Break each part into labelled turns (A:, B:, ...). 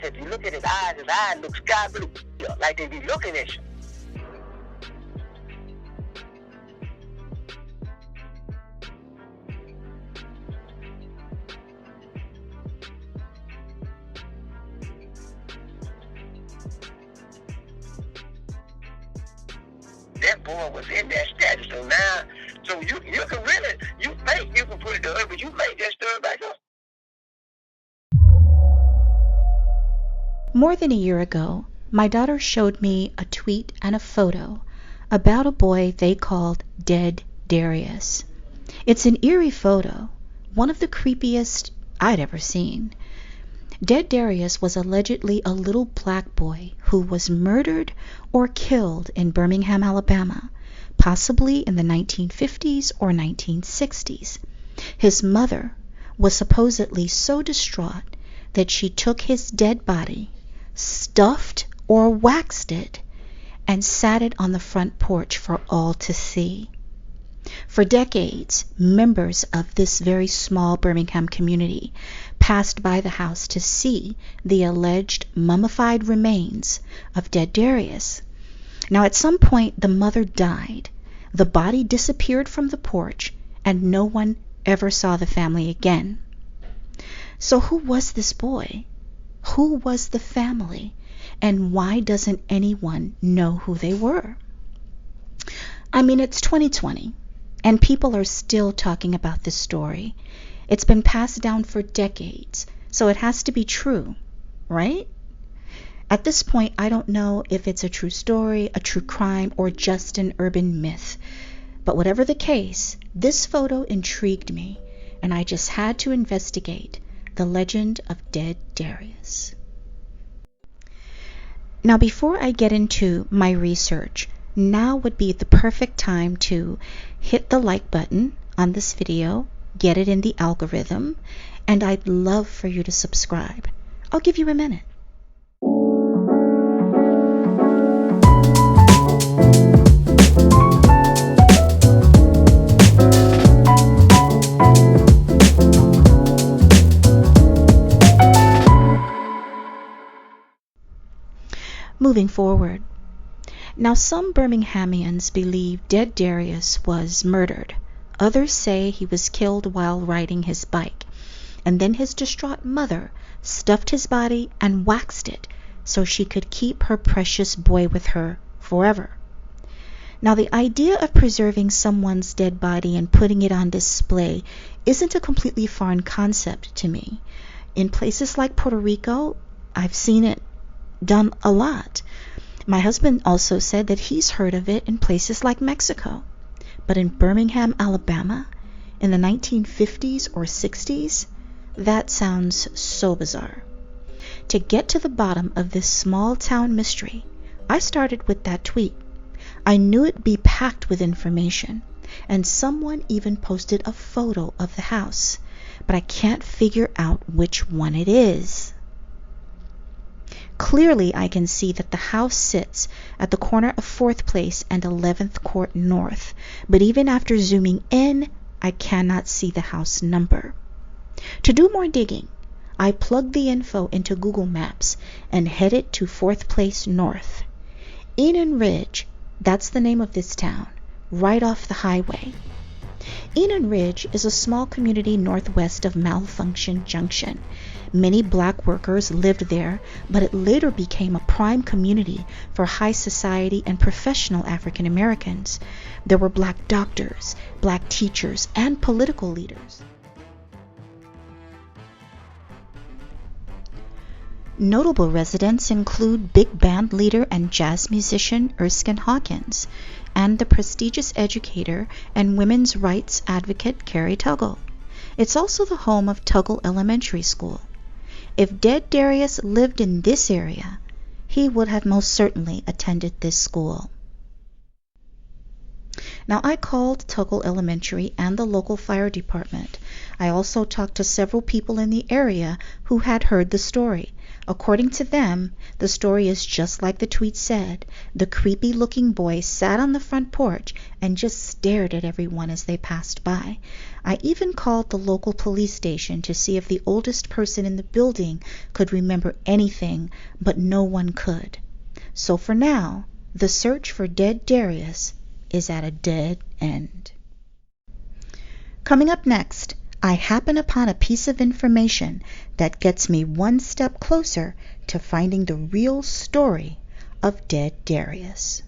A: If you look at his eyes look sky blue, like they be looking at you. That boy was in that status. So now, so you can really, you think you can put it to her, but you make that story back up.
B: More than a year ago, my daughter showed me a tweet and a photo about a boy they called Dead Darrius. It's an eerie photo, one of the creepiest I'd ever seen. Dead Darrius was allegedly a little black boy who was murdered or killed in Birmingham, Alabama, possibly in the 1950s or 1960s. His mother was supposedly so distraught that she took his dead body, stuffed or waxed it, and sat it on the front porch for all to see. For decades, members of this very small Birmingham community passed by the house to see the alleged mummified remains of Dead Darrius. Now, at some point, the mother died. The body disappeared from the porch, and no one ever saw the family again. So who was this boy? Who was the family? And why doesn't anyone know who they were? I mean, it's 2020. And people are still talking about this story. It's been passed down for decades, so it has to be true, right? At this point, I don't know if it's a true story, a true crime, or just an urban myth. But whatever the case, this photo intrigued me, and I just had to investigate the legend of Dead Darrius. Now, before I get into my research, now would be the perfect time to hit the like button on this video, get it in the algorithm, and I'd love for you to subscribe. I'll give you a minute. Moving forward. Now, some Birminghamians believe Dead Darrius was murdered. Others say he was killed while riding his bike, and then his distraught mother stuffed his body and waxed it so she could keep her precious boy with her forever. Now, the idea of preserving someone's dead body and putting it on display isn't a completely foreign concept to me. In places like Puerto Rico, I've seen it done a lot. My husband also said that he's heard of it in places like Mexico. But in Birmingham, Alabama, in the 1950s or 60s, that sounds so bizarre. To get to the bottom of this small town mystery, I started with that tweet. I knew it'd be packed with information, and someone even posted a photo of the house, but I can't figure out which one it is. Clearly, I can see that the house sits at the corner of 4th Place and 11th Court North, but even after zooming in, I cannot see the house number. To do more digging, I plugged the info into Google Maps and headed to 4th Place North. Enon Ridge, that's the name of this town, right off the highway. Enon Ridge is a small community northwest of Malfunction Junction. Many black workers lived there, but it later became a prime community for high society and professional African Americans. There were black doctors, black teachers, and political leaders. Notable residents include big band leader and jazz musician Erskine Hawkins, and the prestigious educator and women's rights advocate Carrie Tuggle. It's also the home of Tuggle Elementary School. If Dead Darrius lived in this area, he would have most certainly attended this school. Now, I called Tuggle Elementary and the local fire department. I also talked to several people in the area who had heard the story. According to them, the story is just like the tweet said. The creepy-looking boy sat on the front porch and just stared at everyone as they passed by. I even called the local police station to see if the oldest person in the building could remember anything, but no one could. So for now, the search for dead Darrius is at a dead end. Coming up next, I happen upon a piece of information that gets me one step closer to finding the real story of dead Darrius.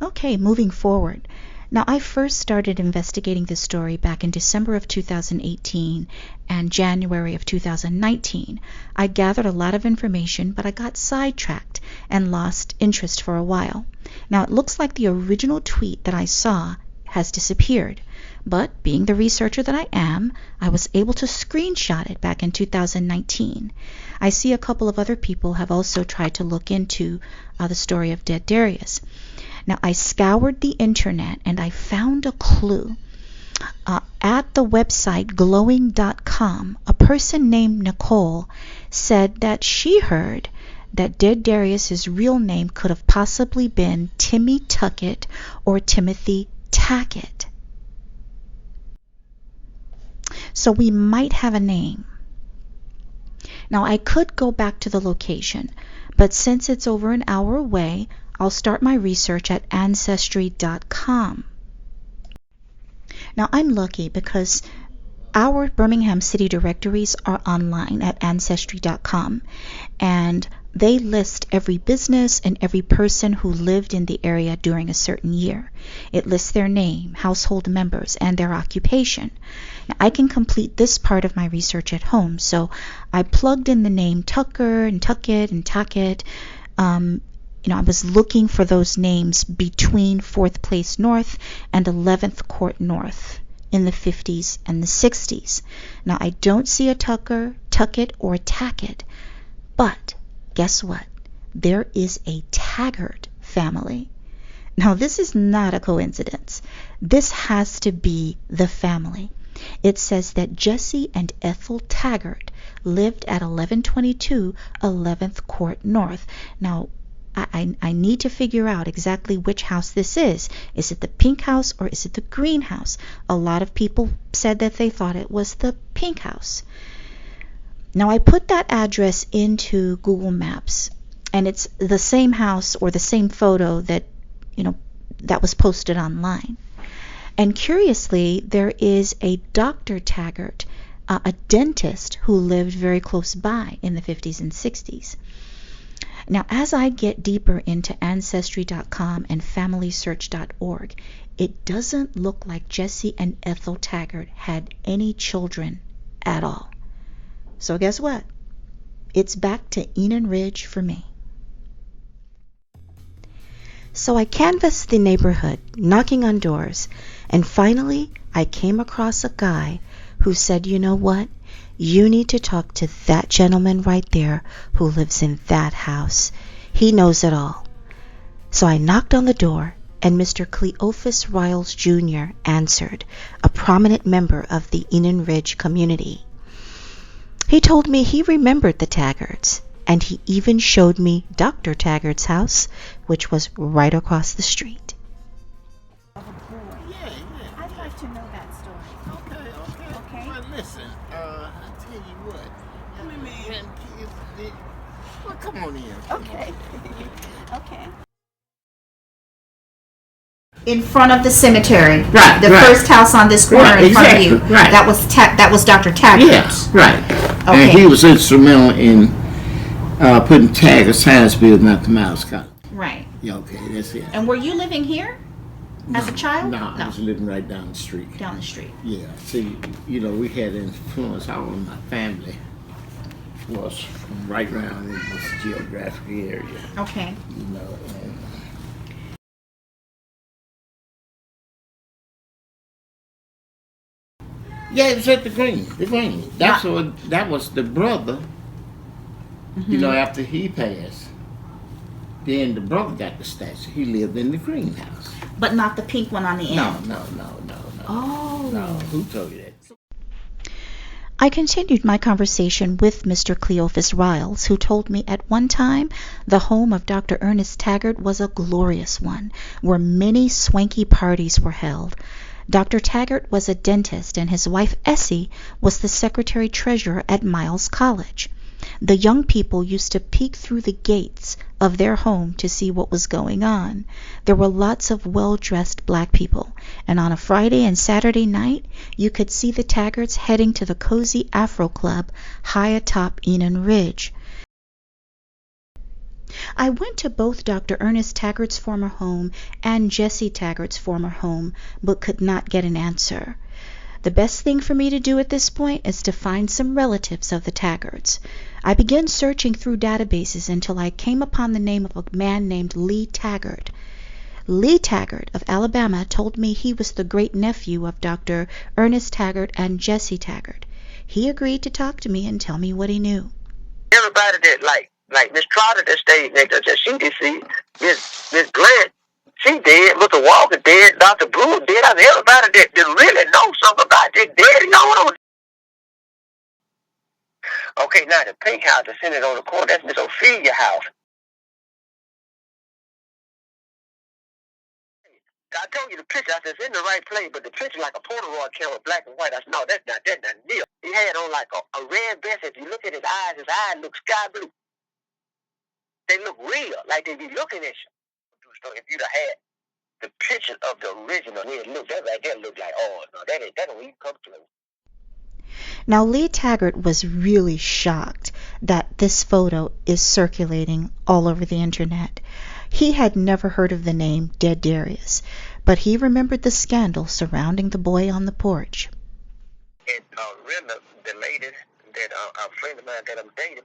B: Okay, moving forward. Now, I first started investigating this story back in December of 2018 and January of 2019. I gathered a lot of information, but I got sidetracked and lost interest for a while. Now, it looks like the original tweet that I saw has disappeared, but being the researcher that I am, I was able to screenshot it back in 2019. I see a couple of other people have also tried to look into the story of dead Darrius. Now, I scoured the internet and I found a clue. At the website glowing.com, a person named Nicole said that she heard that dead Darrius's real name could have possibly been Timmy Tuckett or Timothy Taggart. So we might have a name. Now, I could go back to the location, but since it's over an hour away, I'll start my research at ancestry.com. Now, I'm lucky because our Birmingham city directories are online at ancestry.com, and they list every business and every person who lived in the area during a certain year. It lists their name, household members, and their occupation. Now, I can complete this part of my research at home, so I plugged in the name Tucker and Tuckett and Taggart. I was looking for those names between 4th Place North and 11th Court North in the 50s and the 60s. Now, I don't see a Tucker, Tuckett, or Taggart, but guess what? There is a Taggart family. Now, this is not a coincidence. This has to be the family. It says that Jesse and Ethel Taggart lived at 1122 11th Court North. Now, I need to figure out exactly which house this is. Is it the pink house or is it the green house? A lot of people said that they thought it was the pink house. Now, I put that address into Google Maps, and it's the same house or the same photo that was posted online. And curiously, there is a Dr. Taggart, a dentist who lived very close by in the 50s and 60s. Now, as I get deeper into Ancestry.com and FamilySearch.org, it doesn't look like Jesse and Ethel Taggart had any children at all. So guess what? It's back to Enon Ridge for me. So I canvassed the neighborhood, knocking on doors, and finally I came across a guy who said, you know what? You need to talk to that gentleman right there who lives in that house. He knows it all. So I knocked on the door, and Mr. Cleophas Riles Jr. answered, a prominent member of the Enon Ridge community. He told me he remembered the Taggarts, and he even showed me Dr. Taggart's house, which was right across the street.
C: I'd like to know that story. Okay.
D: Well, listen, I tell you what. Well, come on in.
C: Okay. Okay.
B: In front of the cemetery,
D: Right,
B: the
D: right.
B: first house on this corner
D: Right,
B: in front of you.
D: exactly, right.
B: That was Dr. Taggart.
D: Yes, right.
B: Okay.
D: And he was instrumental in putting Taggart Science Building at the Mouse College.
B: Right.
D: Yeah, okay, that's it.
B: And were you living here as a child?
D: No, I was living right down the street.
B: Down the street.
D: Yeah, see, we had influence. All of my family was from right around in this geographic area.
B: Okay.
D: And Yeah, it was at the Green. The Green. That was the brother. You know, after he passed, then the brother got the statue. He lived in the greenhouse.
B: But not the pink one on the end.
D: No.
B: Oh.
D: No, who told you that?
B: I continued my conversation with Mr. Cleophas Riles, who told me at one time the home of Dr. Ernest Taggart was a glorious one, where many swanky parties were held. Dr. Taggart was a dentist, and his wife Essie was the secretary-treasurer at Miles College. The young people used to peek through the gates of their home to see what was going on. There were lots of well-dressed black people, and on a Friday and Saturday night you could see the Taggarts heading to the cozy Afro Club high atop Enon Ridge. I went to both Dr. Ernest Taggart's former home and Jessie Taggart's former home, but could not get an answer. The best thing for me to do at this point is to find some relatives of the Taggarts. I began searching through databases until I came upon the name of a man named Lee Taggart. Lee Taggart of Alabama told me he was the great-nephew of Dr. Ernest Taggart and Jessie Taggart. He agreed to talk to me and tell me what he knew.
A: Everybody that like Miss Trotter that stayed next to her, she deceased. Miss Grant, she dead. Mr. Walker dead. Dr. Brewer dead. I mean, everybody that really know something about this dead. You know. Okay, now the pink house that's sitting on the corner, that's Miss Ophelia's house. I told you the picture, I said it's in the right place, but the picture like a Polaroid camera, black and white. I said, no, that's not Neil. He had on like a red vest. If you look at his eyes look sky blue. They look real, like they be looking at you. So if you'd have had the picture of the original, way it looked, that right there looked like, oh, no, that don't even come close.
B: Now, Lee Taggart was really shocked that this photo is circulating all over the internet. He had never heard of the name Dead Darrius, but he remembered the scandal surrounding the boy on the porch.
A: And Rena, the lady that a friend of mine that I'm dating,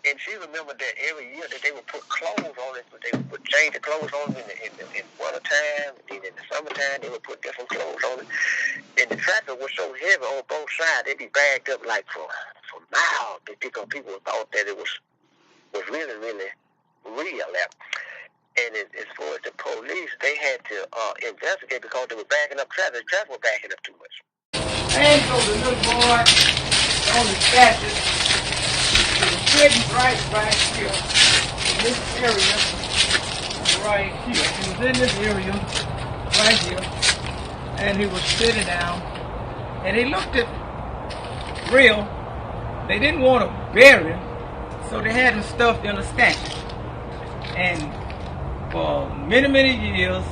A: and she remembered that every year that they would put clothes on it, but they would change the clothes on it in winter time, and then in the summertime they would put different clothes on it. And the traffic was so heavy on both sides, they'd be bagged up like for miles, because people thought that it was really, really real there. And as far as the police, they had to investigate because they were backing up traffic. The traffic was backing up too much.
E: And so the little boy on the statue was sitting right here in this area right here. He was in this area right here, and he was sitting down, and he looked at real. They didn't want to bury him, so they had him stuffed in a statue. And for many, many years,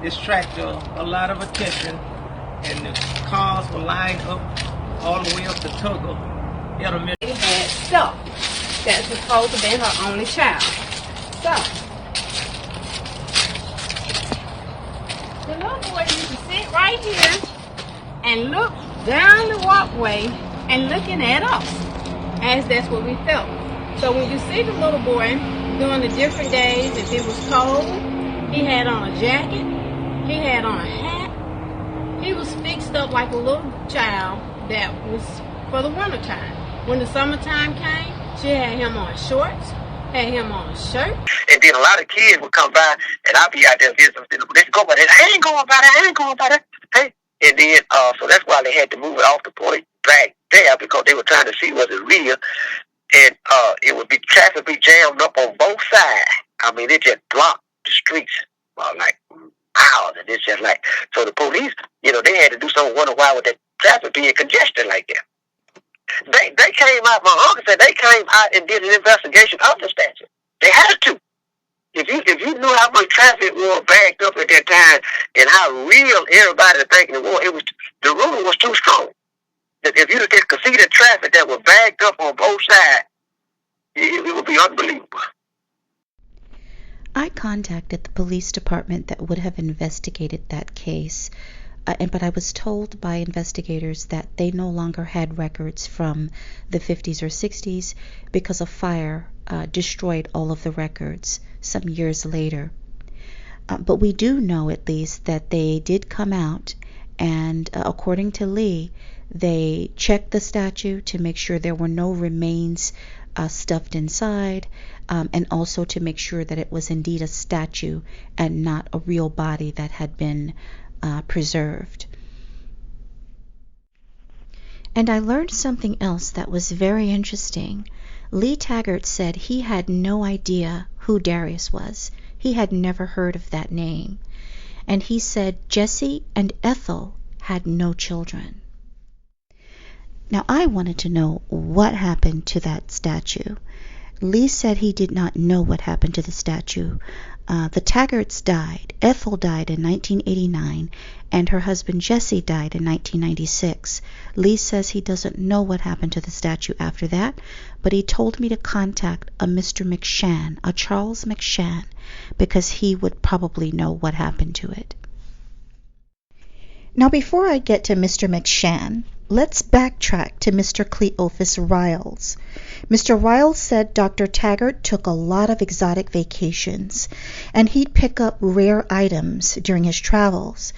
E: this attracted a lot of attention, and the cars were lined up all the way up to Tugger.
C: They had stuff that's supposed to be her only child. So, the little boy used to sit right here and look down the walkway and looking at us, as that's what we felt. So when you see the little boy during the different days, if it was cold, he had on a jacket, he had on a hat, he was fixed up like a little child that was for the winter time. When the summertime came, she had him on shorts, had him on a shirt.
A: And then a lot of kids would come by, and I'd be out there visiting. They'd go by there. I ain't going by that. Hey. And then, so that's why they had to move it off the point back there, because they were trying to see was it real. And it would be traffic be jammed up on both sides. I mean, it just blocked the streets like miles, and it's just like, so the police, they had to do something, wonder why would that traffic being congested like that. They came out, my uncle said they came out and did an investigation of the statue. They had to. If you knew how much traffic was backed up at that time and how real everybody was thinking it was, the rumor was too strong. That if you could see the traffic that was backed up on both sides, it would be unbelievable.
B: I contacted the police department that would have investigated that case, but I was told by investigators that they no longer had records from the 50s or 60s because a fire destroyed all of the records some years later. But we do know at least that they did come out And according to Lee, they checked the statue to make sure there were no remains stuffed inside, and also to make sure that it was indeed a statue and not a real body that had been preserved. And I learned something else that was very interesting. Lee Taggart said he had no idea who Darrius was. He had never heard of that name. And he said Jesse and Ethel had no children. Now I wanted to know what happened to that statue. Lee said he did not know what happened to the statue. The Taggarts died. Ethel died in 1989, and her husband Jesse died in 1996. Lee says he doesn't know what happened to the statue after that, but he told me to contact a Mr. McShann, a Charles McShann, because he would probably know what happened to it. Now, before I get to Mr. McShann, let's backtrack to Mr. Cleophas Riles. Mr. Riles said Dr. Taggart took a lot of exotic vacations, and he'd pick up rare items during his travels.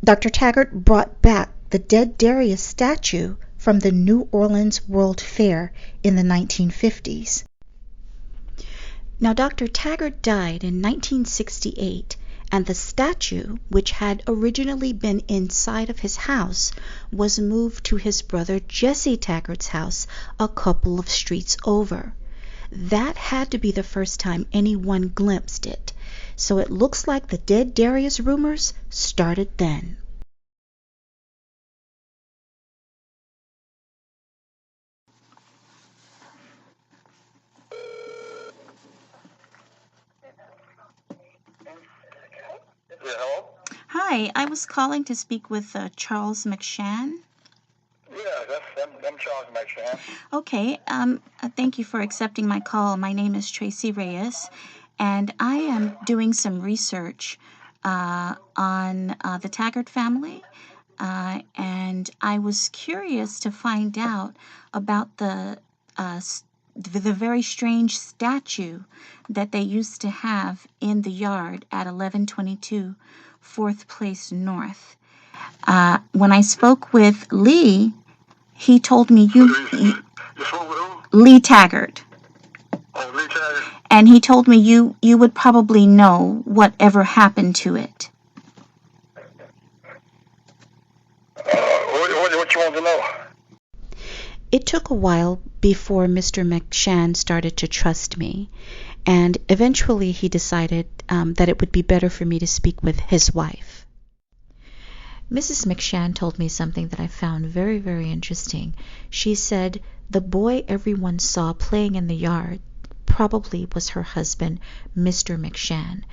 B: Dr. Taggart brought back the dead Darrius statue from the New Orleans World Fair in the 1950s. Now, Dr. Taggart died in 1968, and the statue, which had originally been inside of his house, was moved to his brother Jesse Taggart's house a couple of streets over. That had to be the first time anyone glimpsed it, so it looks like the dead Darrius rumors started then.
A: Hello?
B: Hi, I was calling to speak with Charles McShann.
A: Yeah, I'm Charles McShann.
B: Okay, thank you for accepting my call. My name is Traciy-Reyes, and I am doing some research on the Taggart family, and I was curious to find out about the very strange statue that they used to have in the yard at 1122 4th Place North. When I spoke with Lee, he told me Lee Taggart.
A: Oh, Lee Taggart?
B: And he told me you would probably know whatever happened to it.
A: What you want to know?
B: It took a while before Mr. McShann started to trust me, and eventually he decided that it would be better for me to speak with his wife. Mrs. McShann told me something that I found very, very interesting. She said the boy everyone saw playing in the yard probably was her husband, Mr. McShann,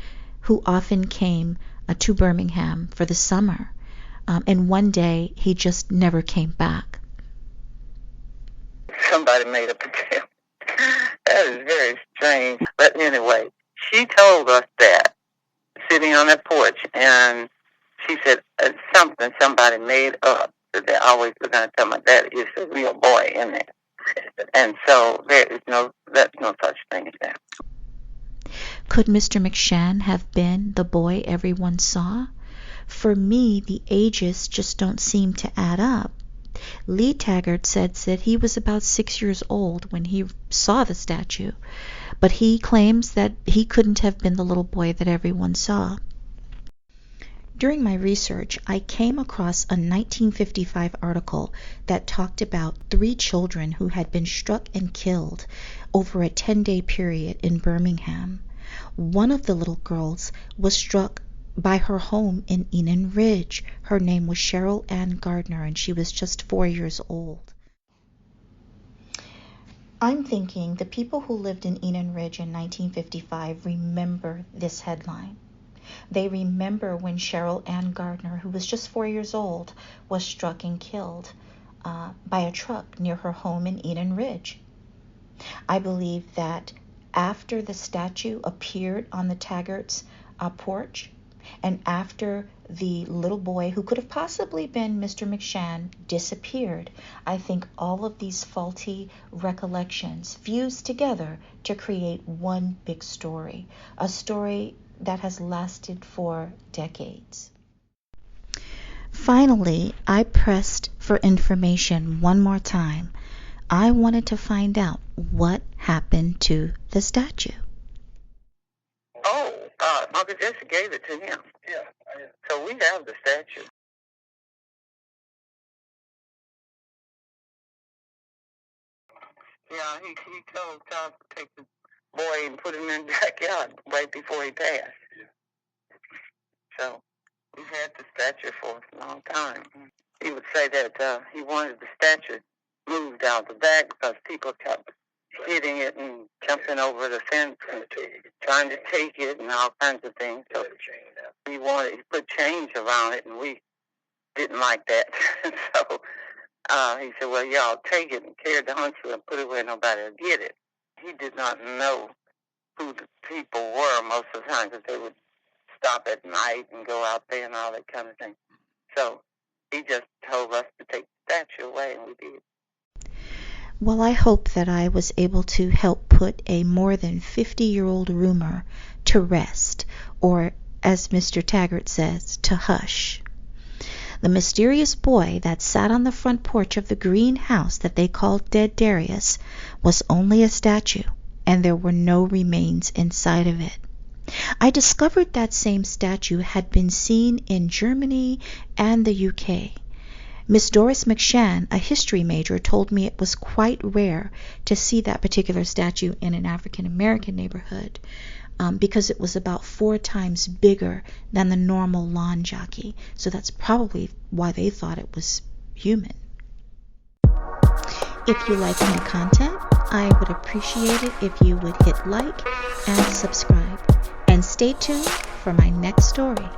B: who often came to Birmingham for the summer, and one day he just never came back.
A: Somebody made up a tale. That is very strange. But anyway, she told us that, sitting on that porch, and she said somebody made up, that they always were going to tell me that is a real boy in there. And so there's no such thing as that.
B: Could Mr. McShann have been the boy everyone saw? For me, the ages just don't seem to add up. Lee Taggart said that he was about 6 years old when he saw the statue, but he claims that he couldn't have been the little boy that everyone saw. During my research, I came across a 1955 article that talked about 3 children who had been struck and killed over a 10-day period in Birmingham. One of the little girls was struck by her home in Enon Ridge. Her name was Cheryl Ann Gardner, and she was just 4 years old. I'm thinking the people who lived in Enon Ridge in 1955 remember this headline. They remember when Cheryl Ann Gardner, who was just 4 years old, was struck and killed by a truck near her home in Enon Ridge. I believe that after the statue appeared on the Taggart's porch, and after the little boy, who could have possibly been Mr. McShann, disappeared, I think all of these faulty recollections fused together to create one big story, a story that has lasted for decades. Finally, I pressed for information one more time. I wanted to find out what happened to the statue.
A: Oh, Uncle Jesse gave it to him. Yeah. So we have the statue. Yeah, he told Tom to take the boy and put him in the backyard right before he passed. Yeah. So we've had the statue for a long time. He would say that he wanted the statue moved out the back because people kept hitting it and jumping over the fence and trying to take it and all kinds of things. So he put chains around it, and we didn't like that. So he said, well, y'all take it and carry it to Huntsville and put it where nobody will get it. He did not know who the people were most of the time because they would stop at night and go out there and all that kind of thing. So he just told us to take the statue away, and we did.
B: Well, I hope that I was able to help put a more than 50-year-old rumor to rest, or as Mr. Taggart says, to hush. The mysterious boy that sat on the front porch of the green house that they called Dead Darrius was only a statue, and there were no remains inside of it. I discovered that same statue had been seen in Germany and the UK. Miss Doris McShann, a history major, told me it was quite rare to see that particular statue in an African American neighborhood because it was about 4 times bigger than the normal lawn jockey. So that's probably why they thought it was human. If you like my content, I would appreciate it if you would hit like and subscribe. And stay tuned for my next story.